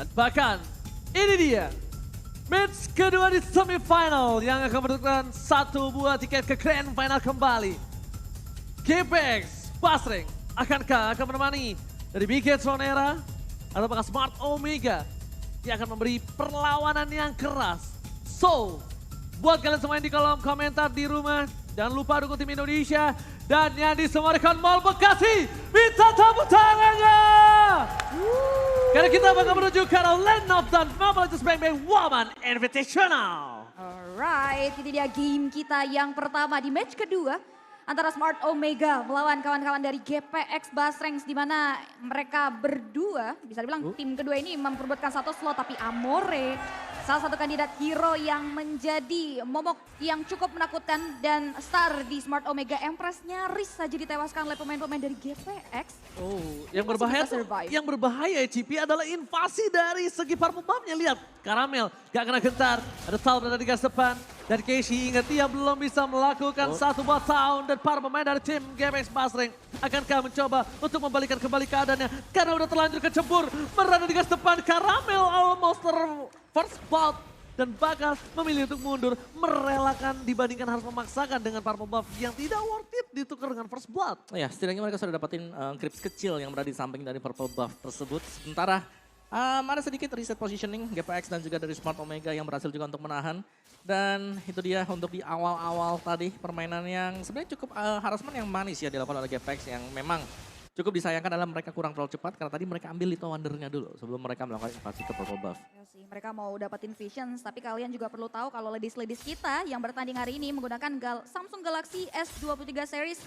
Dan bahkan ini dia match kedua di semifinal yang akan menentukan satu buah tiket ke Grand Final kembali. GPX Basreng akankah akan menemani dari Big Head Sonera atau apakah Smart Omega yang akan memberi perlawanan yang keras. So, buat kalian semua yang di kolom komentar di rumah, jangan lupa dukung tim Indonesia. Dan yang di Semarang Mall Bekasi, minta tepuk tangannya! Karena kita bakal menuju ke Land of the Mobile Legends Bang Bang Woman Invitational. Alright, ini dia game kita yang pertama di match kedua antara Smart Omega melawan kawan-kawan dari GPX Basrangs, di mana mereka berdua bisa dibilang tim kedua ini memperebutkan satu slot, tapi Amore salah satu kandidat hero yang menjadi momok yang cukup menakutkan dan star di Smart Omega Empress nyaris saja ditewaskan oleh pemain-pemain dari GPX. Oh, yang berbahaya tuh, yang berbahaya CP adalah invasi dari segi purple buff-nya. Lihat, Karamel gak kena gentar, ada Tal berada di garis depan. Dan Casey ingat dia belum bisa melakukan satu buah tahun, dan para pemain dari tim GPX Basreng akankah mencoba untuk membalikan kembali keadaannya karena udah terlanjur kecebur, berada di garis depan. Karamel almost first blood dan bakal memilih untuk mundur, merelakan dibandingkan harus memaksakan dengan purple buff yang tidak worth it ditukar dengan first blood. Ya, setidaknya mereka sudah dapetin creeps kecil yang berada di samping dari purple buff tersebut. Sementara ada sedikit reset positioning GPX dan juga dari Smart Omega yang berhasil juga untuk menahan. Dan itu dia untuk di awal-awal tadi permainan yang sebenarnya cukup harassment yang manis ya dilakukan oleh GPX, yang memang cukup disayangkan adalah mereka kurang terlalu cepat karena tadi mereka ambil Little Wonder-nya dulu sebelum mereka melakukan invasi ke purple buff. Ya sih, mereka mau dapetin visions, tapi kalian juga perlu tahu kalau ladies-ladies kita yang bertanding hari ini menggunakan Samsung Galaxy S23 series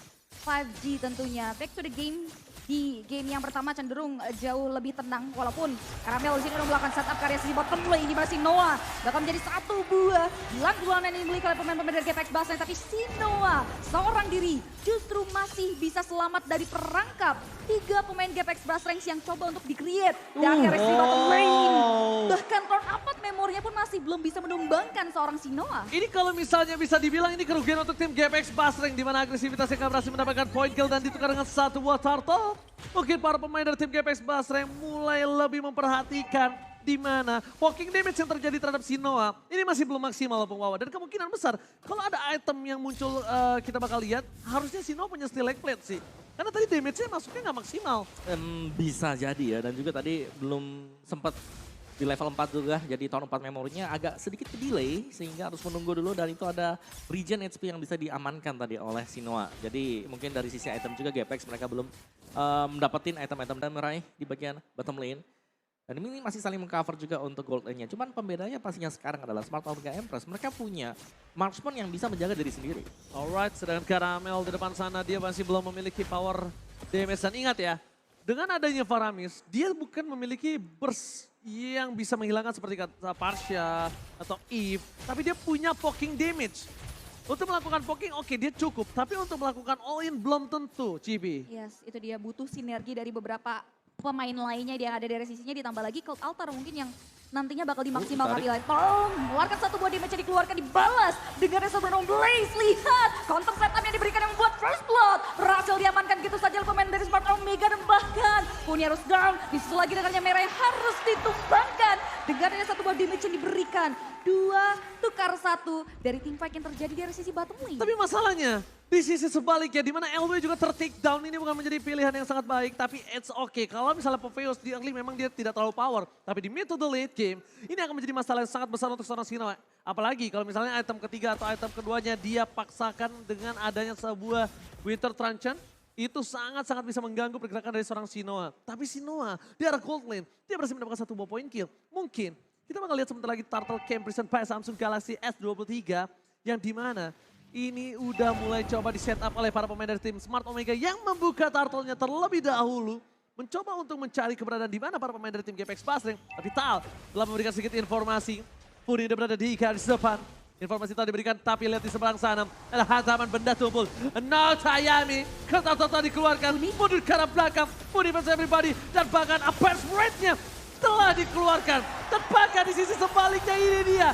5G tentunya. Back to the game. Di game yang pertama cenderung jauh lebih tenang, walaupun Karamel di sini udah melakukan setup karya sisi bottom lane, di mana si Noah bakal menjadi satu buah lawan yang dimiliki oleh pemain-pemain dari GPX Basreng, tapi si Noah seorang diri justru masih bisa selamat dari perangkap tiga pemain GPX Basreng yang coba untuk di-create dari area sisi bottom lane. Bahkan turn up memorinya pun masih belum bisa menumbangkan seorang si Noah. Ini kalau misalnya bisa dibilang ini kerugian untuk tim GPX Basreng, di mana agresivitasnya gak berhasil mendapatkan point kill dan ditukar dengan satu buah turtle. Mungkin para pemain dari tim GPX Basreng mulai lebih memperhatikan di mana poking damage yang terjadi terhadap si Noah ini masih belum maksimal loh Wawa. Dan kemungkinan besar kalau ada item yang muncul kita bakal lihat, harusnya si Noah punya steel leg plate sih. Karena tadi damage-nya masuknya nggak maksimal. Bisa jadi ya, dan juga tadi belum sempat di level 4 juga, jadi tahun 4 memorinya agak sedikit delay sehingga harus menunggu dulu, dan itu ada regen HP yang bisa diamankan tadi oleh Sinoa. Jadi mungkin dari sisi item juga GPX mereka belum mendapatkan item-item dan meraih di bagian bottom lane. Dan ini masih saling mengcover juga untuk gold lane-nya. Cuman pembedanya pastinya sekarang adalah Smart Omega Empress. Mereka punya marksman yang bisa menjaga diri sendiri. Alright, sedangkan Karamel di depan sana dia masih belum memiliki power damage. Dan ingat ya, dengan adanya Faramis, dia bukan memiliki burst yang bisa menghilangkan seperti kata Parsha atau Eve, tapi dia punya poking damage. Untuk melakukan poking oke, dia cukup, tapi untuk melakukan all in belum tentu, Cibi. Yes, itu dia butuh sinergi dari beberapa pemain lainnya yang ada dari sisinya, ditambah lagi Cloud Altar mungkin yang nantinya bakal dimaksimalkan di light. Mengeluarkan satu buah damage yang dikeluarkan, dibalas dengan Resorbon Blaze. Lihat counter setup yang diberikan yang membuat first blood berhasil diamankan gitu saja oleh pemain dari Smart Omega, dan bahkan Puni harus down. Di situ lagi dengannya merah yang harus ditumbangkan dengan adanya satu buah damage yang diberikan. 2 tukar 1 dari team fight yang terjadi dari sisi bottom lane. Tapi masalahnya di sisi sebaliknya, di mana LW juga ter-take down, ini bukan menjadi pilihan yang sangat baik, tapi it's okay. Kalau misalnya Popeyos di early memang dia tidak terlalu power, tapi di mid to the late game, ini akan menjadi masalah yang sangat besar untuk seorang Sinoa. Apalagi kalau misalnya item ketiga atau item keduanya dia paksakan dengan adanya sebuah Winter Truncheon, itu sangat-sangat bisa mengganggu pergerakan dari seorang Sinoa. Tapi Sinoa di arah gold lane, dia berhasil mendapatkan satu buah point kill. Mungkin kita bakal lihat sebentar lagi Turtle Camp Prison by Samsung Galaxy S23, yang dimana ini udah mulai coba di setup oleh para pemain dari tim Smart Omega yang membuka turtle-nya terlebih dahulu. Mencoba untuk mencari keberadaan di mana para pemain dari tim GPX Basreng. Tapi Tal telah memberikan sedikit informasi. Puni udah berada di garis depan. Informasi telah diberikan, tapi lihat di seberang sana adalah hantaman benda tumpul. No Tayami, kata-kata dikeluarkan, mundur ke arah belakang, Puni versus everybody, dan bahkan Appearance Rate-nya telah dikeluarkan. Dan bahkan di sisi sebaliknya ini dia.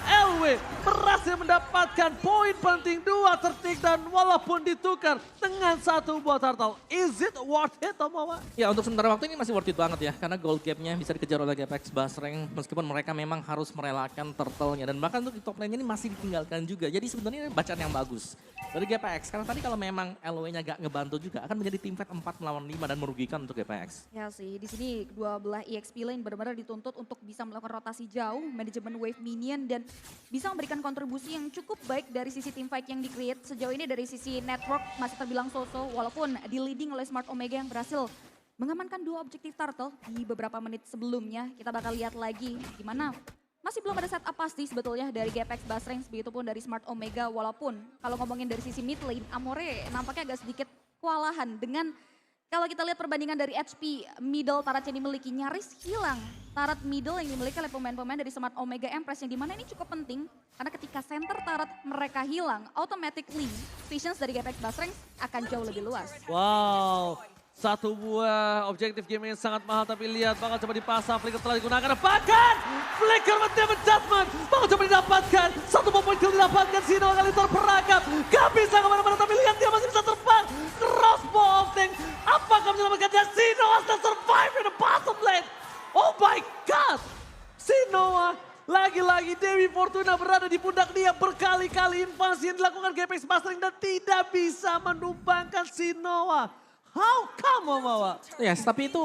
LW berhasil mendapatkan poin penting 2 tertik dan walaupun ditukar dengan 1 buat turtle. Is it worth it, Tomowa? Ya untuk sementara waktu ini masih worth it banget ya. Karena gold gap-nya bisa dikejar oleh GPX Basreng. Meskipun mereka memang harus merelakan turtle-nya. Dan bahkan untuk di top lane-nya ini masih ditinggalkan juga. Jadi sebenarnya ini bacaan yang bagus dari GPX. Karena tadi kalau memang LW-nya gak ngebantu juga akan menjadi tim fight 4 melawan 5 dan merugikan untuk GPX. Ya sih, di sini dua belah EXP lane benar-benar dituntut untuk bisa melakukan rotasi jauh, manajemen wave minion dan bisa memberikan kontribusi yang cukup baik dari sisi team fight yang di-create. Sejauh ini dari sisi network masih terbilang so-so walaupun di leading oleh Smart Omega yang berhasil mengamankan 2 objektif turtle di beberapa menit sebelumnya. Kita bakal lihat lagi gimana. Masih belum ada setup pasti sebetulnya dari GPX Basreng, begitupun dari Smart Omega walaupun kalau ngomongin dari sisi mid lane, Amore nampaknya agak sedikit kewalahan dengan kalau kita lihat perbandingan dari HP middle Tarat yang dimiliki nyaris hilang. Tarat middle yang dimiliki oleh pemain-pemain dari Smart Omega Empress yang dimana ini cukup penting. Karena ketika center Tarat mereka hilang, automatically visions dari GPX Basreng akan jauh lebih luas. Wow, satu buah objektif game yang sangat mahal tapi lihat bakal coba dipasang, Flicker telah digunakan, bahkan Flicker mendapat judgment, bakal coba didapatkan, 1 poin kill didapatkan, Sino kali terperangkap, gak bisa kemana-mana tapi lihat dia masih bisa terbang, crossbow of tank, apakah menyelamatkannya? Sino still survive in the bottom lane, oh my god, Sinoa lagi-lagi Dewi Fortuna berada di pundak dia, berkali-kali invasi yang dilakukan GPX Basreng dan tidak bisa menumbangkan Sinoa. How come, Mamawa? Ya, tapi itu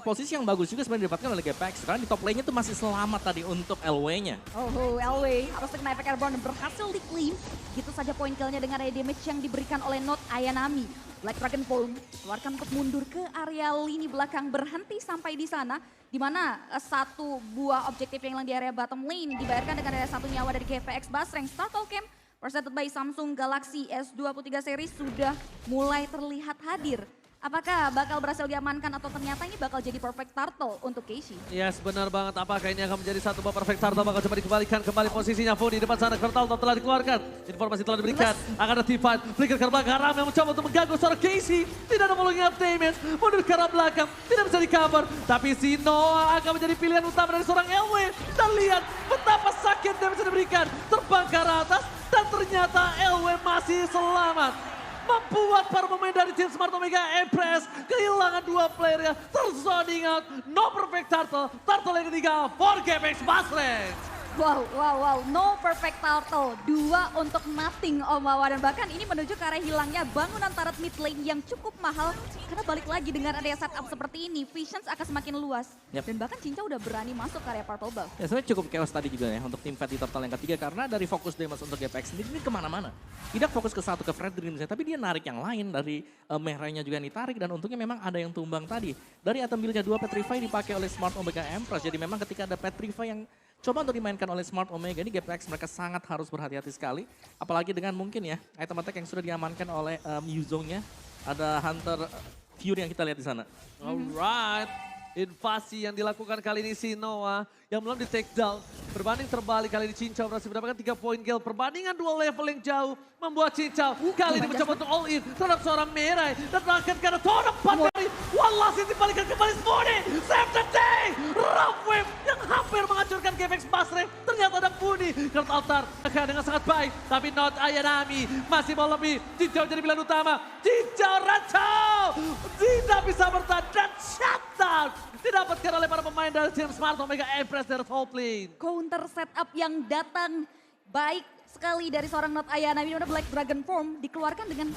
posisi yang bagus juga sebenarnya didapatkan oleh GPX. Karena di top lane-nya itu masih selamat tadi untuk LW-nya. Oh, LW harus kena efek airborne dan berhasil di-claim. Gitu saja poin kill-nya dengan area damage yang diberikan oleh Not Ayanami. Black Dragon Form keluarkan untuk mundur ke area lini belakang, berhenti sampai di sana. Di mana 1 buah objektif yang hilang di area bottom lane dibayarkan dengan ada 1 nyawa dari GPX Basreng. Startle Camp presented by Samsung Galaxy S23 series sudah mulai terlihat hadir. Apakah bakal berhasil diamankan atau ternyata ini bakal jadi perfect turtle untuk Casey? Yes, benar banget. Apakah ini akan menjadi 1 buah perfect turtle? Bakal coba dikembalikan kembali posisinya. Fu di depan sana, turtle telah dikeluarkan. Informasi telah diberikan. Akan ada team fight. Flicker ke belakang, Ram yang mencoba untuk mengganggu seorang Casey. Tidak ada following up damage. Mundur ke arah belakang. Tidak bisa di-cover. Tapi Sinoa akan menjadi pilihan utama dari seorang LW. Dan lihat betapa sakit damage yang diberikan. Terbang ke arah atas. Dan ternyata LW masih selamat. Membuat para pemain dari tim Smart Omega Empress kehilangan 2 playernya, terzoning out, no perfect turtle, turtle yang ketiga for GPX Basreng. Wow, no perfect turtle, 2 untuk nothing Om Wawa dan bahkan ini menuju ke arah hilangnya bangunan turret mid lane yang cukup mahal karena balik lagi dengan adanya setup seperti ini, visions akan semakin luas dan bahkan Cincau udah berani masuk ke area purple buff. Ya sebenarnya cukup chaos tadi juga ya untuk tim fight di turtle yang ketiga karena dari fokus damage untuk GPX sendiri ini kemana-mana. Tidak fokus ke satu ke Fredrin misalnya, tapi dia narik yang lain dari merahnya juga ditarik dan untungnya memang ada yang tumbang tadi. Dari item build-nya 2 Petrify dipakai oleh Smart Omega Empress, jadi memang ketika ada Petrify yang coba untuk dimainkan oleh Smart Omega ini GPX mereka sangat harus berhati-hati sekali. Apalagi dengan mungkin ya item attack yang sudah diamankan oleh Yuzongnya. Ada Hunter Fury yang kita lihat di sana. Alright, invasi yang dilakukan kali ini Sinoa yang belum di take down. Berbanding terbalik kali ini Cincau berhasil mendapatkan 3 poin kill. Perbandingan 2 level yang jauh membuat Cincau kali ini mencoba untuk all in terhadap seorang Merai. Dan bahkan karena Tona 4 kali. Wallace yang dibalikan kembali Spoonie. Save the day! Rough Wave yang hampir menghancurkan GPX Basreng. Ternyata ada Puni. Kurt Altar dengan sangat baik. Tapi Not Ayanami masih mau lebih. Cincau jadi pilihan utama. Cincau Racau tidak bisa bertahan dan shutdown. Didapatkan oleh para pemain dari tim Smart Omega Empress dari top lane. Counter setup yang datang baik sekali dari seorang Not Ayanami, di mana Black Dragon Form dikeluarkan dengan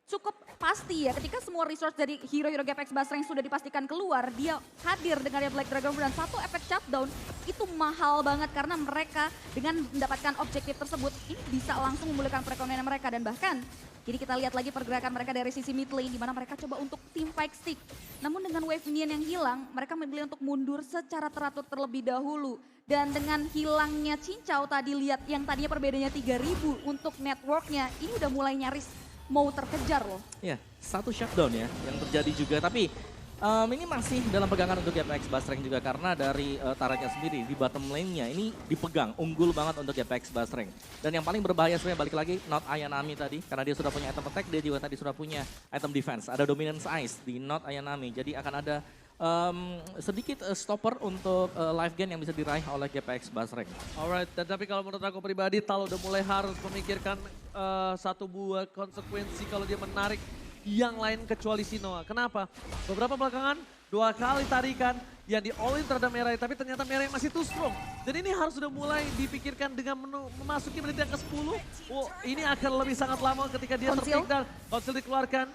cukup pasti ya. Ketika semua resource dari hero-hero GPX Basreng sudah dipastikan keluar, dia hadir dengan Black Dragon Form dan 1 efek shutdown itu mahal banget karena mereka dengan mendapatkan objektif tersebut ini bisa langsung memulihkan perekonomian mereka dan bahkan jadi kita lihat lagi pergerakan mereka dari sisi mid lane di mana mereka coba untuk team fight stick. Namun dengan wave minion yang hilang, mereka memilih untuk mundur secara teratur terlebih dahulu. Dan dengan hilangnya Cincau tadi lihat yang tadinya perbedaannya 3.000 untuk networknya, ini udah mulai nyaris mau terkejar loh. Ya, 1 shutdown ya yang terjadi juga. Tapi ini masih dalam pegangan untuk GPX Basreng juga karena dari turretnya sendiri di bottom lane-nya ini dipegang, unggul banget untuk GPX Basreng. Dan yang paling berbahaya sebenarnya balik lagi Not Ayanami tadi karena dia sudah punya item attack, dia juga tadi sudah punya item defense. Ada Dominance Ice di Not Ayanami, jadi akan ada sedikit stopper untuk live game yang bisa diraih oleh GPX Basreng. Alright, dan tapi kalau menurut aku pribadi, Tal udah mulai harus memikirkan satu buah konsekuensi kalau dia menarik yang lain kecuali Sinoa. Kenapa? Beberapa belakangan, 2 kali tarikan yang di all-in terhadap Merai, tapi ternyata Merai masih too strong. Dan ini harus sudah mulai dipikirkan dengan memasuki menit yang ke-10. Oh, ini akan lebih sangat lama ketika dia terpick dan Konsil dikeluarkan.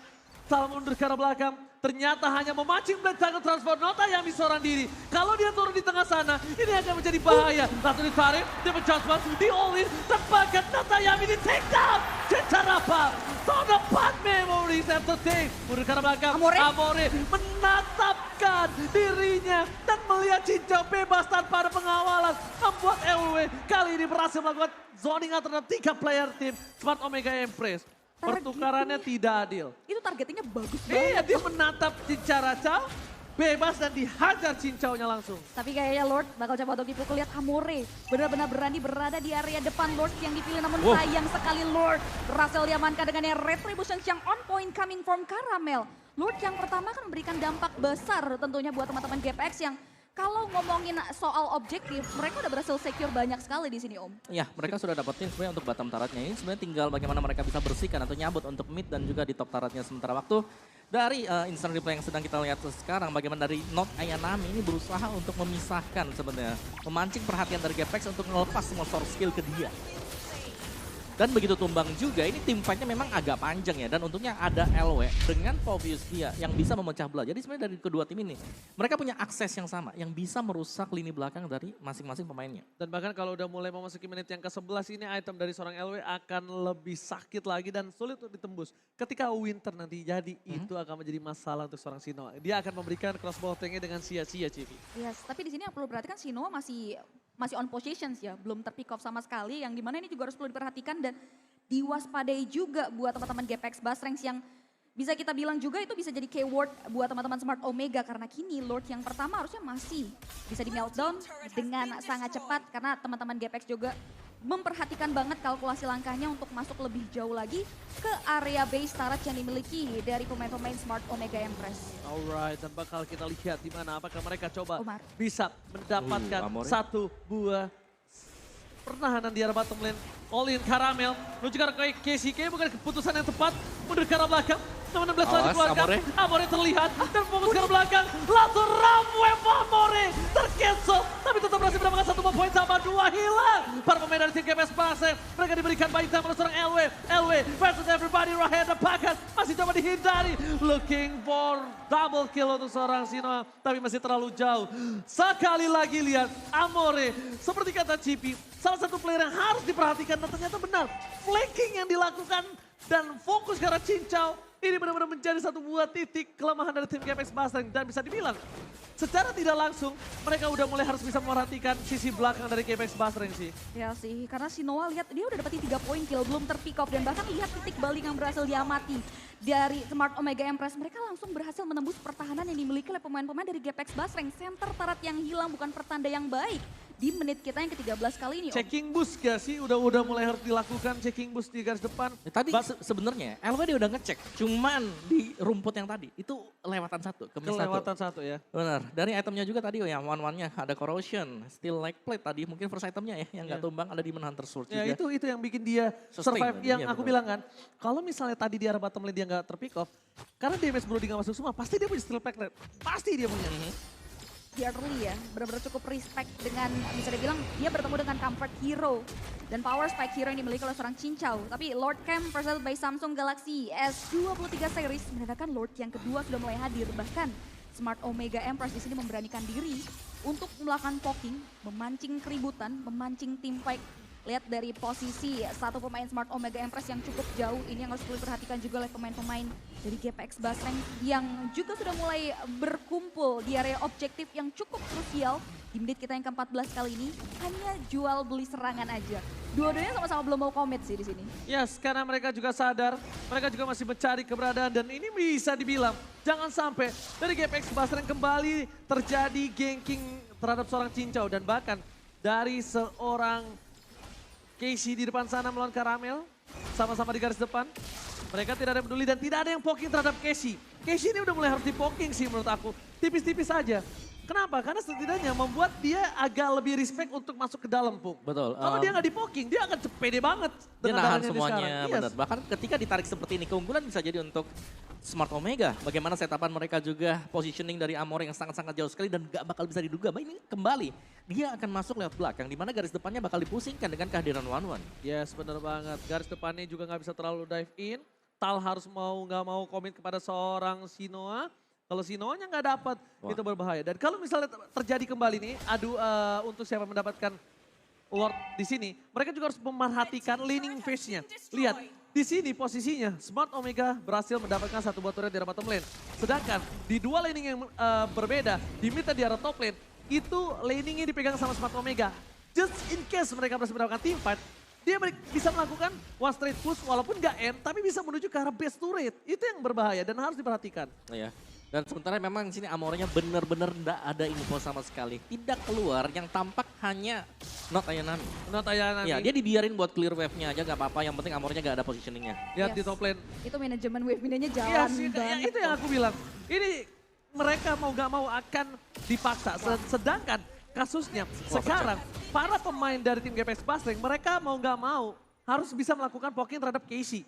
Tal mundur ke arah belakang, ternyata hanya memancing Black Tiger transfer Nota Yami seorang diri. Kalau dia turun di tengah sana, ini akan menjadi bahaya. Lalu ditarik, dia adjustment, di all-in, terbakar Nota Yami di take down. Secara apa? Tahun 4 memories after take. Mundur ke arah belakang, Amore menatapkan dirinya dan melihat Cincau bebas tanpa ada pengawalan. Membuat LW kali ini berhasil melakukan zoning terhadap 3 player tim Smart Omega Empress. Pertukarannya tidak adil. Itu targetingnya bagus banget. Iya, dia menatap Cincau bebas dan dihajar Cincaunya langsung. Tapi kayaknya Lord bakal coba untuk dipukul. Lihat Amore benar-benar berani berada di area depan Lord yang dipilih. Namun sayang sekali Lord berhasil diamankan dengan yang Retribution yang on point coming from Caramel. Lord yang pertama kan memberikan dampak besar tentunya buat teman-teman GPX yang kalau ngomongin soal objektif, mereka udah berhasil secure banyak sekali di sini Om. Ya, mereka sudah dapetin sebenarnya untuk bottom turretnya ini sebenarnya tinggal bagaimana mereka bisa bersihkan atau nyabut untuk mid dan juga di top turretnya. Sementara waktu dari instant replay yang sedang kita lihat sekarang, bagaimana dari Not Ayanami ini berusaha untuk memisahkan sebenarnya, memancing perhatian dari GPX untuk melepas semua source skill ke dia. Dan begitu tumbang juga, ini tim fight-nya memang agak panjang ya. Dan untungnya ada LW dengan Povius dia yang bisa memecah belah. Jadi sebenarnya dari kedua tim ini, mereka punya akses yang sama. Yang bisa merusak lini belakang dari masing-masing pemainnya. Dan bahkan kalau udah mulai memasuki menit yang ke-11 ini, item dari seorang LW akan lebih sakit lagi dan sulit untuk ditembus. Ketika Winter nanti jadi, itu akan menjadi masalah untuk seorang Sinoa. Dia akan memberikan crossbow tanknya dengan sia-sia, Civi. Yes, tapi di sini yang perlu perhatikan Sinoa masih on positions ya, belum terpick off sama sekali, yang dimana ini juga harus perlu diperhatikan dan diwaspadai juga buat teman-teman GPX Basrangs yang bisa kita bilang juga itu bisa jadi keyword buat teman-teman Smart Omega karena kini Lord yang pertama harusnya masih bisa di meltdown dengan sangat cepat karena teman-teman GPX juga memperhatikan banget kalkulasi langkahnya untuk masuk lebih jauh lagi ke area base turret yang dimiliki dari pemain-pemain Smart Omega Empress. Alright, dan bakal kita lihat di mana apakah mereka coba Omar bisa mendapatkan satu buah pertahanan di arah bottom lane. All-in Caramel, menuju ke arah KCK, bukan keputusan yang tepat, mundur ke arah belakang. Teman-teman Blast lagi keluarkan, Amore terlihat dan fokus ke arah belakang. Langsung Ramweb Amore tercancel, tapi tetap berhasil mendapatkan 1 poin sama 2 hilang. Para pemain dari tim KPS Pasir, mereka diberikan baik time oleh seorang LW. LW versus everybody, Raheda bahkan masih coba dihindari. Looking for double kill untuk seorang Sinoa, tapi masih terlalu jauh. Sekali lagi lihat Amore, seperti kata Cipi, salah satu player yang harus diperhatikan dan ternyata benar. Flanking yang dilakukan dan fokus ke arah Cincau. Ini benar-benar menjadi satu buah titik kelemahan dari tim GPX Basreng. Dan bisa dibilang secara tidak langsung mereka udah mulai harus bisa memperhatikan sisi belakang dari GPX Basreng sih. Ya sih, karena si Noah lihat dia udah dapetin 3 poin kill, belum terpick off. Dan bahkan lihat titik balik yang berhasil diamati dari Smart Omega Empress. Mereka langsung berhasil menembus pertahanan yang dimiliki oleh pemain-pemain dari GPX Basreng. Center turret yang hilang bukan pertanda yang baik di menit kita yang ke-13 kali ini Om. Checking boost gak sih? Udah mulai harus dilakukan checking boost di garis depan. Tadi sebenarnya LW dia udah ngecek, cuman di rumput yang tadi itu lewatan satu, kelewatan satu ya. Benar, dari itemnya juga tadi yang one-one-nya ada corrosion, still like plate tadi mungkin first itemnya ya yang nggak tumbang ada Demon Hunter Sword ya, juga. itu yang bikin dia survive yang aku bilang kan. Kalau misalnya tadi di arah bottom lane dia nggak terpick off, karena damage Brooding nggak masuk semua, pasti dia punya still pack rate. Pasti dia punya. Dia early ya, benar-benar cukup respect dengan bisa dibilang dia bertemu dengan comfort hero dan power spike hero yang dimiliki oleh seorang Cincau. Tapi Lord Camp presented by Samsung Galaxy S23 series menandakan Lord yang kedua sudah mulai hadir. Bahkan Smart Omega Empress di sini memberanikan diri untuk melakukan poking, memancing keributan, memancing team fight. Lihat dari posisi satu pemain Smart Omega Empress yang cukup jauh, ini yang harus diperhatikan juga oleh pemain-pemain dari GPX Basreng yang juga sudah mulai berkumpul di area objektif yang cukup krusial. Di menit kita yang ke-14 kali ini hanya jual beli serangan aja. Dua-duanya sama-sama belum mau komit sih di sini. Yes, karena mereka juga sadar, mereka juga masih mencari keberadaan dan ini bisa dibilang jangan sampai dari GPX Basreng kembali terjadi ganking terhadap seorang Cincau dan bahkan dari seorang Casey di depan sana melawan Caramel, sama-sama di garis depan. Mereka tidak ada yang peduli dan tidak ada yang poking terhadap Casey. Casey ini udah mulai harus di poking sih menurut aku. tipis-tipis saja. Kenapa? Karena setidaknya membuat dia agak lebih respect untuk masuk ke dalam, Pung. Betul. Kalau dia nggak di-poking, dia akan pede banget. Dia dengan nahan darahnya dia semuanya, sekarang. benar. Bahkan ketika ditarik seperti ini, keunggulan bisa jadi untuk Smart Omega. Bagaimana setapan mereka juga, positioning dari Amore yang sangat-sangat jauh sekali dan gak bakal bisa diduga. Bah, ini kembali, dia akan masuk lewat belakang, di mana garis depannya bakal dipusingkan dengan kehadiran One. Yes, benar banget. Garis depannya juga nggak bisa terlalu dive in. Tal harus nggak mau komit kepada seorang Sinoa. Kalau Sinoanya nggak dapat, itu berbahaya. Dan kalau misalnya terjadi kembali nih, untuk siapa mendapatkan Lord di sini, mereka juga harus memerhatikan laning phase-nya. Lihat, di sini posisinya Smart Omega berhasil mendapatkan satu buah turret di arah bottom lane. Sedangkan di dua laning yang berbeda, di mid dan di arah top lane, itu laningnya dipegang sama Smart Omega. Just in case mereka berhasil mendapatkan team fight, dia bisa melakukan one straight push walaupun nggak end, tapi bisa menuju ke arah base turret. Itu yang berbahaya dan harus diperhatikan. Iya. Dan sementara memang di sini Amorenya benar-benar tidak ada info sama sekali. Tidak keluar, yang tampak hanya Not Ayanami. Not Ayanami. Ya, dia dibiarin buat clear wave-nya aja, gak apa-apa. Yang penting Amorenya gak ada positioningnya. Lihat di Yes. top lane. Itu manajemen wave minanya jalan Iya sih, banget. itu yang aku bilang. Ini mereka mau gak mau akan dipaksa. Sedangkan kasusnya sekarang para pemain dari tim GPX Basreng, mereka mau gak mau harus bisa melakukan poking terhadap Casey.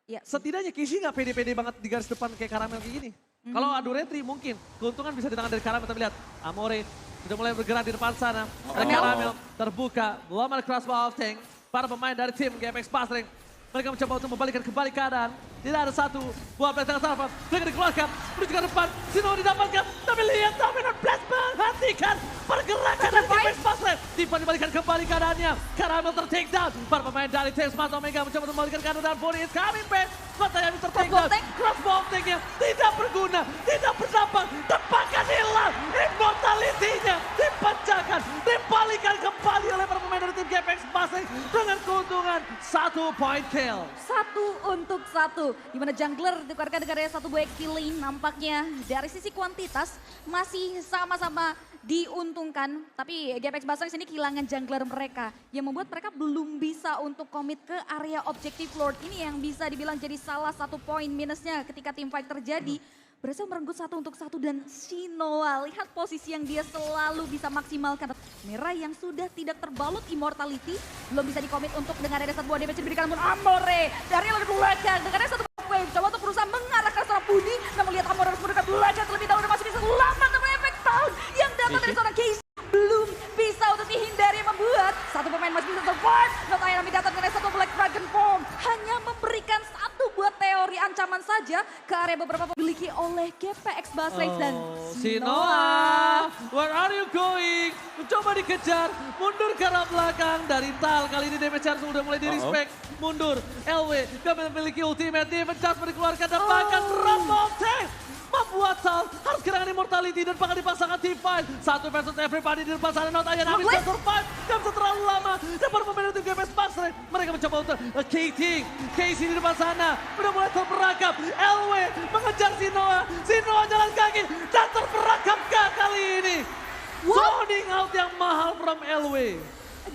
Iya. Setidaknya Casey gak pede-pede banget di garis depan kayak Karamel kayak gini. Kalau adu retri mungkin keuntungan bisa di tangan dari Karamel, tapi lihat Amore sudah mulai bergerak di depan sana. Dan Karamel terbuka, melamar crossbow of tank. Para pemain dari tim GPX Basreng, mereka mencoba untuk membalikan kembali keadaan. Tidak ada satu buah blast yang salah. Mereka dikeluarkan, menuju ke depan. Sino didapatkan, tapi lihat Dominant Blast menghentikan pergerakan dari GPX Basreng. Tifa dibalikan kembali keadaannya. Karamel ter-take down. Para pemain dari tim Smart Omega mencoba untuk membalikan keadaan dan Bonnie is coming back. Matanya ter-take down. Crossbow of tank-nya tidak berguna, tidak berdampak. Tepakan hilang. Immortality-nya dipecahkan, dibalikan kembali oleh para pemain dari tim GPX Basreng dengan keuntungan 1 point kill. 1-1. Dimana jungler ditukarkan dengan satu buah killing nampaknya dari sisi kuantitas masih sama-sama diuntungkan. Tapi GPX Basreng sini kehilangan jungler mereka yang membuat mereka belum bisa untuk komit ke area objective lord. Ini yang bisa dibilang jadi salah satu poin minusnya ketika team fight terjadi. Berhasil merenggut 1-1 dan Sinoa. Lihat posisi yang dia selalu bisa maksimalkan. Merah yang sudah tidak terbalut immortality. Belum bisa dikomit untuk dengan ada satu buah damage diberikan namun Amore. Dari yang lebih belakang. Dengan ada satu wave. Coba untuk berusaha mengarahkan seorang Budi. Namun lihat Amore harus mendekat belakang terlebih dahulu. Masih bisa selamat dengan efek down. Yang datang dari seorang Casey. Belum bisa untuk dihindari membuat satu pemain masih bisa survive. Not Ayanami datang dengan satu Black Dragon Form. Hanya memberikan satu buat teori ancaman saja ke area beberapa dimiliki oleh GPX Basreng dan Sinoa, where are you going? Mencoba dikejar, mundur ke arah belakang dari Tal. Kali ini damage charge sudah mulai di-respect. Mundur, LW kami memiliki ultimate, defense charge dikeluarkan dan bahkan Rumble Tank membuat Tal harus kehilangan immortality dan bakal dipaksakan team fight. Satu versus everybody di depan sana. Not Ayanami bisa survive, gak bisa terlalu lama. Dan para pemain untuk GPX Basreng, mereka mencoba untuk Casey di depan sana. Udah mulai terperangkap, LW mengejar Sinoa. Sinoa jalan kaki dan terperangkapkah kali ini. Zoning out yang mahal from LW.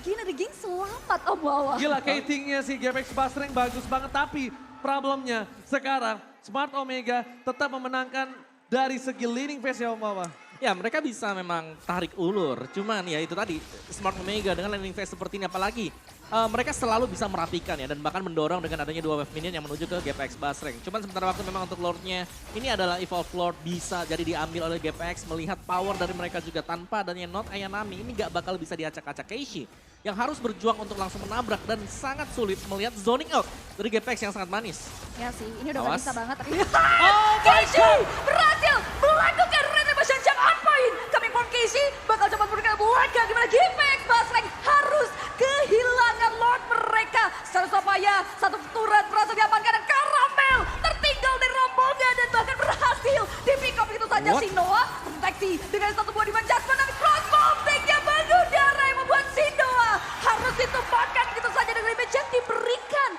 again and again selamat Om Wawa. Gila, katingnya si GPX Basreng bagus banget, tapi problemnya sekarang Smart Omega tetap memenangkan dari segi leading phase ya Om Wawa. Ya mereka bisa memang tarik ulur, cuman ya itu tadi Smart Omega dengan landing phase seperti ini apalagi mereka selalu bisa merapikan ya dan bahkan mendorong dengan adanya dua wave minion yang menuju ke GPX Basreng. Cuman sementara waktu memang untuk Lordnya ini adalah Evolve Lord bisa jadi diambil oleh GPX melihat power dari mereka juga tanpa adanya Not Ayanami ini gak bakal bisa diacak-acak Keishi. Yang harus berjuang untuk langsung menabrak dan sangat sulit melihat zoning out dari GPX yang sangat manis. Ya sih, ini udah Awas. gak bisa banget. Tapi Oh my Keishi berhasil melakukan retribution jump on point. Coming from Keishi bakal cepat memberikan belakang di mana GPX Basreng harus kehilangan Lord mereka. Secara supaya satu turret berhasil diamankan dan Karamel tertinggal dari rombongan dan bahkan berhasil di pick up begitu saja. What? Sinoa terdeteksi dengan satu buah Demon Judgment dan crossbow take-nya mengudara yang membuat Sinoa harus ditumpahkan begitu saja dengan damage yang diberikan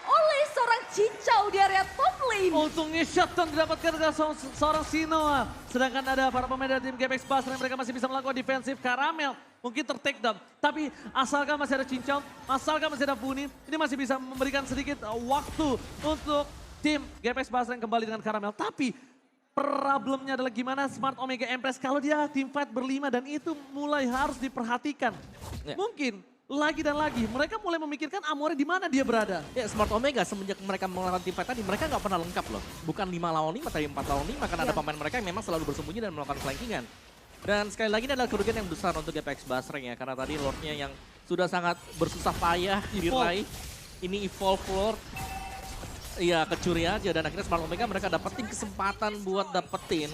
oleh seorang cincau di area top lane. Untungnya shutdown didapatkan dari seorang Sinoa. Sedangkan ada para pemain dari tim GPX Basreng, mereka masih bisa melakukan defensif. Karamel mungkin ter-take down. Tapi asalkan masih ada cincau, asalkan masih ada Buni, ini masih bisa memberikan sedikit waktu untuk tim GPX Basreng kembali dengan Karamel. Tapi problemnya adalah gimana Smart Omega Empress kalau dia team fight berlima dan itu mulai harus diperhatikan. Ya. Mungkin lagi dan lagi mereka mulai memikirkan Amore di mana dia berada. Ya Smart Omega semenjak mereka melakukan team fight tadi mereka nggak pernah lengkap loh. Bukan 5 lawan 5 tapi 4 lawan 5 karena ada pemain mereka yang memang selalu bersembunyi dan melakukan flankingan. Dan sekali lagi ini adalah kerugian yang besar untuk GPX Basreng ya karena tadi Lordnya yang sudah sangat bersusah payah diraih. Ini Evolve Lord. Iya kecuri aja dan akhirnya Smart Omega mereka dapetin kesempatan buat dapetin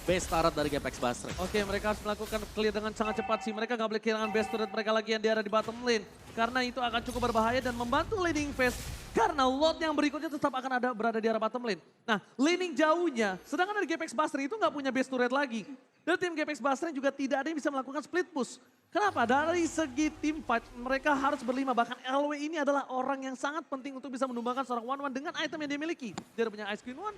base turret dari GPX Basreng. Oke, mereka harus melakukan clear dengan sangat cepat sih. Mereka nggak boleh kehilangan base turret mereka lagi yang ada di bottom lane. Karena itu akan cukup berbahaya dan membantu laning phase. Karena lot yang berikutnya tetap akan berada di arah bottom lane. Nah, laning jauhnya, sedangkan dari GPX Basreng itu nggak punya base turret lagi. Dan tim GPX Basreng juga tidak ada yang bisa melakukan split push. Kenapa? Dari segi tim fight, mereka harus berlima. Bahkan LW ini adalah orang yang sangat penting untuk bisa menumbangkan seorang One-One dengan item yang dia miliki. Dia punya Ice Queen One,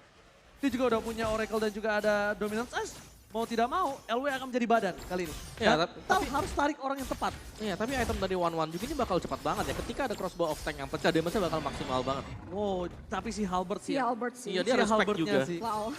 dia juga udah punya Oracle dan juga ada Dominance Ice. Mau tidak mau, LW akan menjadi badan kali ini. Ya, Dan harus tarik orang yang tepat. Iya, tapi item dari One-One juga ini bakal cepat banget ya. Ketika ada crossbow of tank yang pecah, damage-nya bakal maksimal banget. Oh, tapi si Halberd Si sih. Albert sih. Iya, dia Si respect Halberdnya juga. sih. Wow,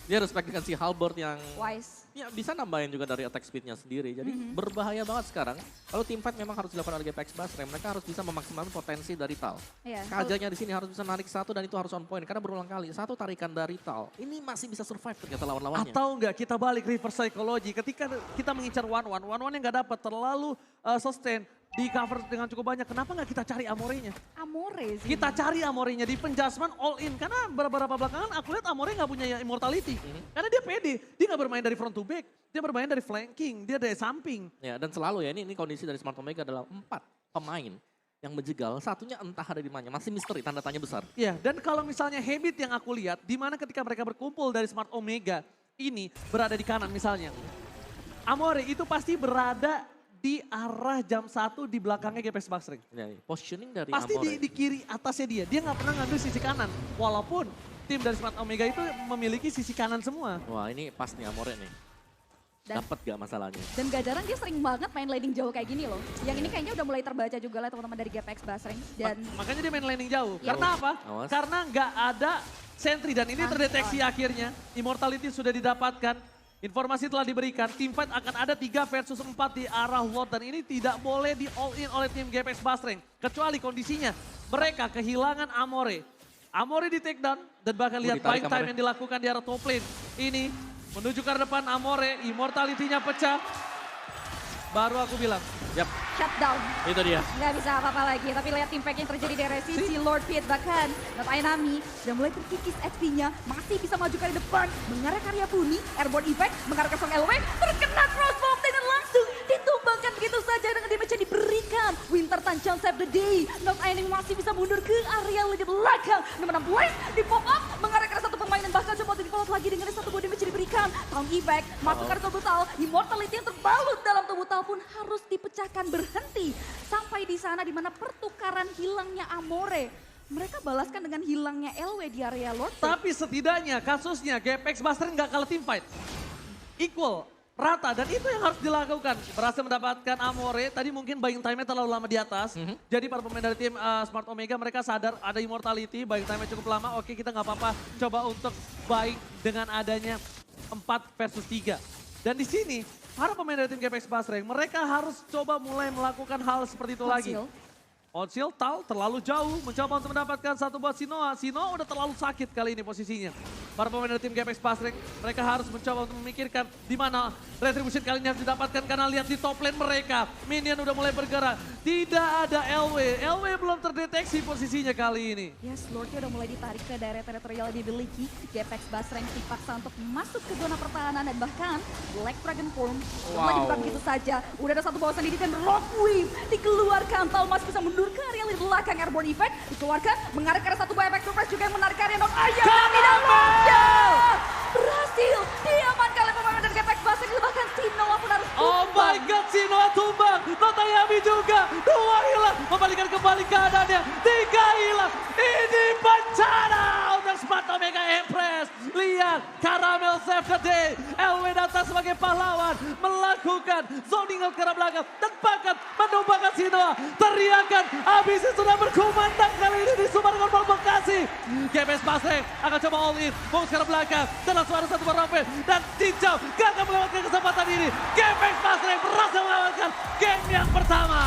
Dia respect dengan si Halberd yang wise. ya bisa nambahin juga dari attack speednya sendiri. Jadi berbahaya banget sekarang. Kalau team fight memang harus dilakukan oleh GPX Basreng. Mereka harus bisa memaksimalkan potensi dari Tal. Iya. Kajanya di sini harus bisa narik satu dan itu harus on point. Karena berulang kali, satu tarikan dari Tal. Ini masih bisa survive ternyata lawan-lawannya. Atau enggak kita balik reverse psychology. Ketika kita mengincar One-One, One-One yang nggak dapat terlalu sustain. Di cover dengan cukup banyak, kenapa nggak kita cari Amorenya? Amore sih. Kita cari Amorenya di penjasman all in. Karena beberapa belakangan aku lihat Amore nggak punya immortality. Karena dia pede, dia nggak bermain dari front to back. Dia bermain dari flanking, dia dari samping. Ya, dan selalu ya, ini kondisi dari Smart Omega adalah 4 pemain yang menjegal. Satunya entah ada di mana, masih misteri, tanda tanya besar. Iya, dan kalau misalnya habit yang aku lihat, di mana ketika mereka berkumpul dari Smart Omega ini berada di kanan misalnya. Amore itu pasti berada di arah jam 1 di belakangnya GPX Basreng. Ya, positioning dari Pasti Amore. di kiri atasnya dia nggak pernah ngambil sisi kanan. Walaupun tim dari Smart Omega itu memiliki sisi kanan semua. Wah ini pas nih Amore nih. Dan- Dapat gak masalahnya? Dan gak jarang dia sering banget main laning jauh kayak gini loh. Yang ini kayaknya udah mulai terbaca juga lah teman-teman dari GPX Basreng. Dan Makanya dia main landing jauh. Iya. Karena apa? Awas. Karena nggak ada sentry dan ini terdeteksi akhirnya. Immortality sudah didapatkan. Informasi telah diberikan, team fight akan ada 3 versus 4 di arah Lord dan ini tidak boleh di all in oleh tim GPX Basreng. Kecuali kondisinya mereka kehilangan Amore. Amore di take down dan bahkan lihat ditarik buying time Amore. yang dilakukan di arah top lane. Ini menuju ke depan Amore, immortality-nya pecah. Baru aku bilang, Yap, shutdown. itu dia. Nggak bisa apa-apa lagi. Tapi lihat impact yang terjadi dari Resi, si Lord Pit bahkan Not Ainami sudah mulai terkikis HP-nya. Masih bisa maju ke depan. Mengarah karya Puni, Airborne Effect, mengarah ke Song LW. Terkena crossbow dan langsung ditumbangkan begitu saja dengan damage yang diberikan. Winter Tanchan save the day. Not Ainami masih bisa mundur ke area di belakang. Nomor 16 di pop up. Mengarah ke satu pemain dan bahkan coba di follow lagi dengan satu damage yang diberikan. Town Effect, masuk ke tubuh Tal. Immortality yang terbalut dalam tubuh Tal pun harus dipecahkan berhenti. Sampai di sana di mana pertukaran hilangnya Amore. Mereka balaskan dengan hilangnya LW di area Lord. tapi setidaknya kasusnya GPX Basreng nggak kalah team fight. Equal, rata dan itu yang harus dilakukan. Berhasil mendapatkan Amore, tadi mungkin buying time-nya terlalu lama di atas. Jadi para pemain dari tim Smart Omega mereka sadar ada immortality, buying time-nya cukup lama. Oke kita nggak apa-apa coba untuk buying dengan adanya 4 versus 3. Dan di sini para pemain dari tim GPX Basreng mereka harus coba mulai melakukan hal seperti itu lagi. Hasil. Onsil, Tal terlalu jauh mencoba untuk mendapatkan satu buat Sinoa. Sinoa udah terlalu sakit kali ini posisinya. Para pemain dari tim GPX Basreng mereka harus mencoba untuk memikirkan di mana retribution kali ini harus didapatkan karena lihat di top lane mereka. Minion udah mulai bergerak. Tidak ada LW. LW belum terdeteksi posisinya kali ini. Yes, Lordnya udah mulai ditarik ke daerah teritorial yang dimiliki. GPX Basreng dipaksa untuk masuk ke zona pertahanan dan bahkan Black Dragon Form mulai dibuka begitu saja. Udah ada satu bawah sendiri dan Rock Wave dikeluarkan. Tal masih bisa mundur ke area di belakang. Airborne Effect dikeluarkan. Mengarah ke arah satu buah efek surprise juga yang menarik area Not Ayah. Tidak saja berhasil diamankan oleh pemain dari GPX Basreng. Bahkan Sinoa pun harus Oh my god, Sinoa tumbang. Notayami juga. 2 hilang. Membalikan kembali keadaannya. 3 hilang. Ini bencana untuk Smart Omega Empress. Lihat, Caramel save the day. LW datang sebagai pahlawan. Melakukan zoning out ke arah belakang. Dan bahkan menumbangkan Sinoa. Teriakan, abisnya sudah berkumandang kali ini di Sumargo Bekasi. lagi. GPS Pasreng akan coba all in. Fokus ke belakang. Dan langsung ada satu Raven. Dan Tinjau gagal melewatkan kesempatan ini. GPS Pasreng berhasil melewatkan game yang pertama.